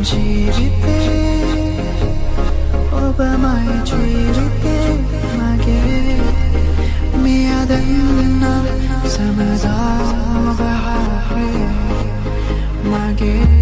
지릿해 오바마의 지릿해 마게 미아된 난 삶을 다 바해 마게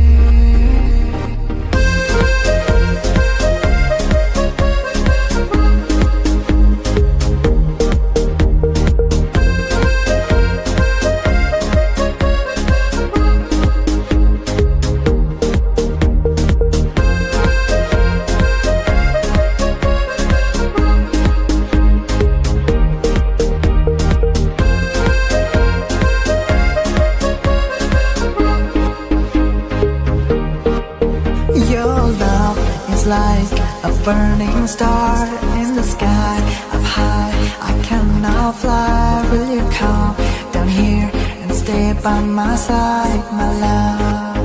like a burning star in the sky up high. I can now fly. Will you come down here and stay by my side, my love,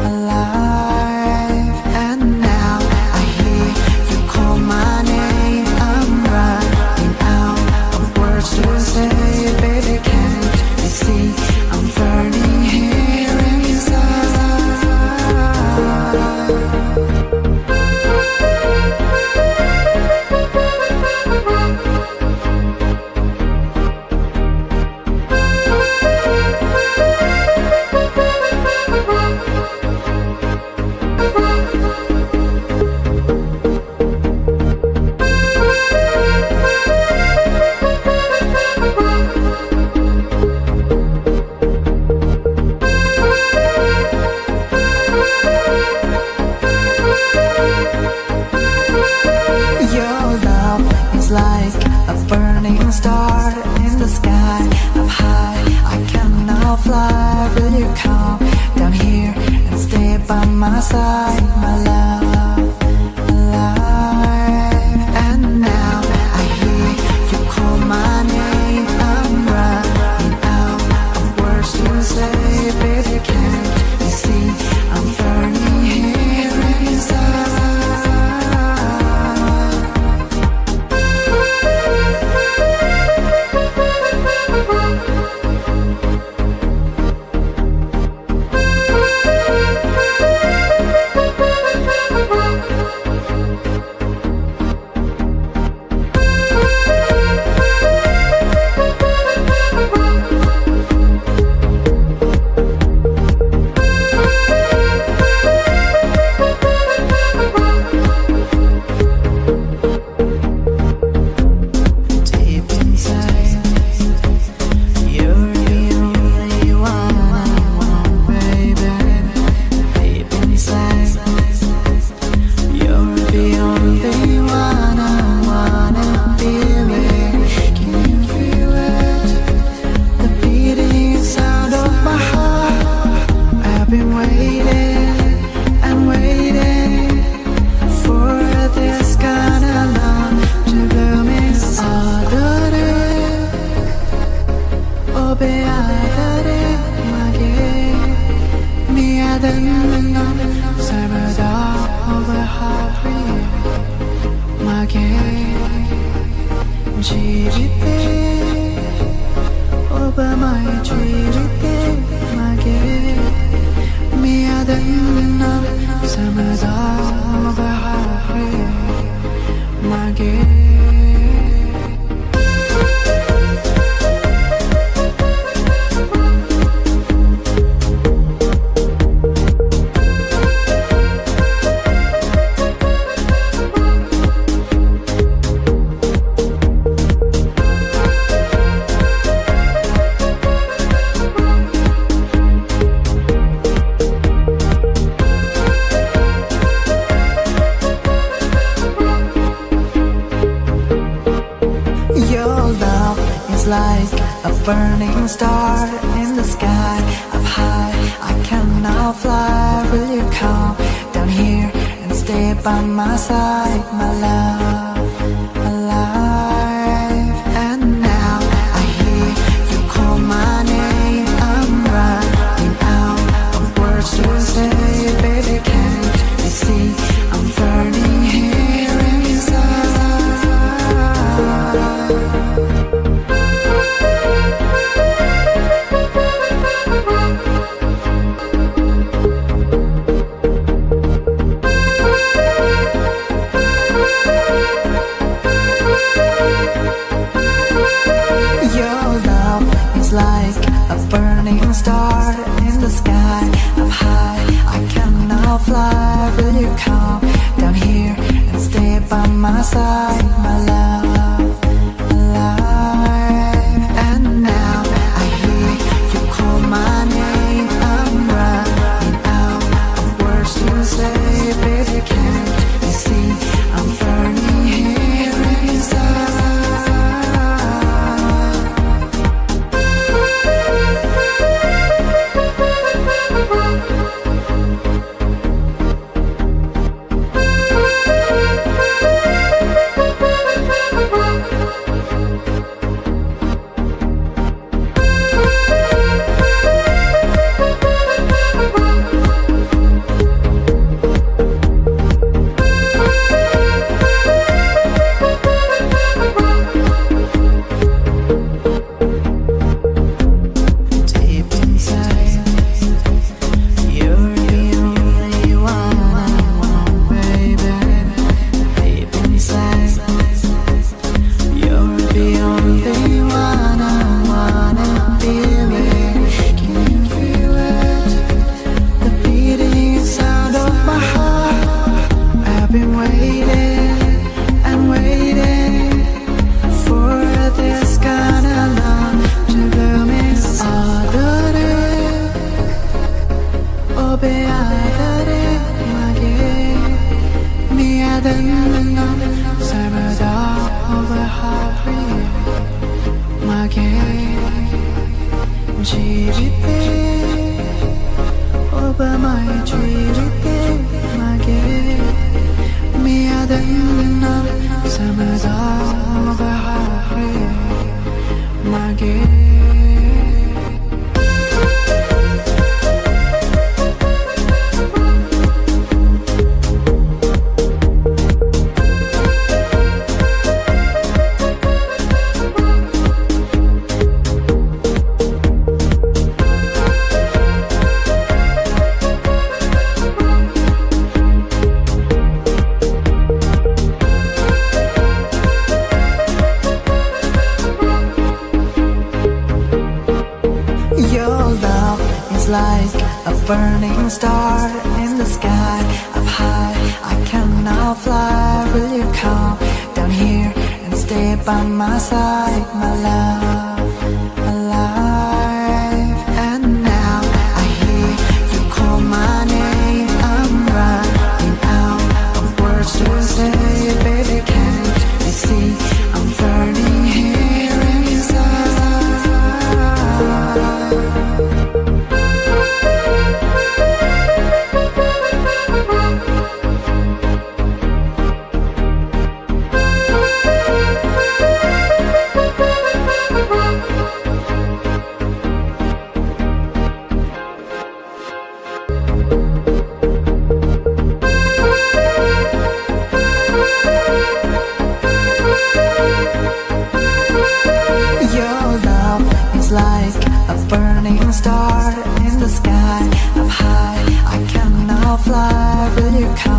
alive? And now I hear you call my name. I'm running out of words to say, baby, can't you see I'm burning here inside? Like a burning star in the sky up high. I can now fly. Will you come down here and stay by my side, my love, alive? And now I hear you call my name. I'm running out of words to say, baby, can't you see I'm burning here inside? Like a burning star in the sky up high. I can now fly. Will you come down here and stay by my side, my love, alive? And now I hear you call my name. I'm running out of words to say, baby, can't you see I'm burning here inside? 고배아들에게 미아든 넌 삶을 더 overhaul 마게 지리배 over my 지리배 마게 미아든 넌 삶을 더 overhaul 마게 like a burning star in the sky. Up high, I cannot fly. Will you come down here and stay by my side, my love, my life? And now I hear you call my name. I'm running out of words to say, baby, can't you see I'm burning here inside? Like a burning star in the sky. Up high, I cannot fly. Will you come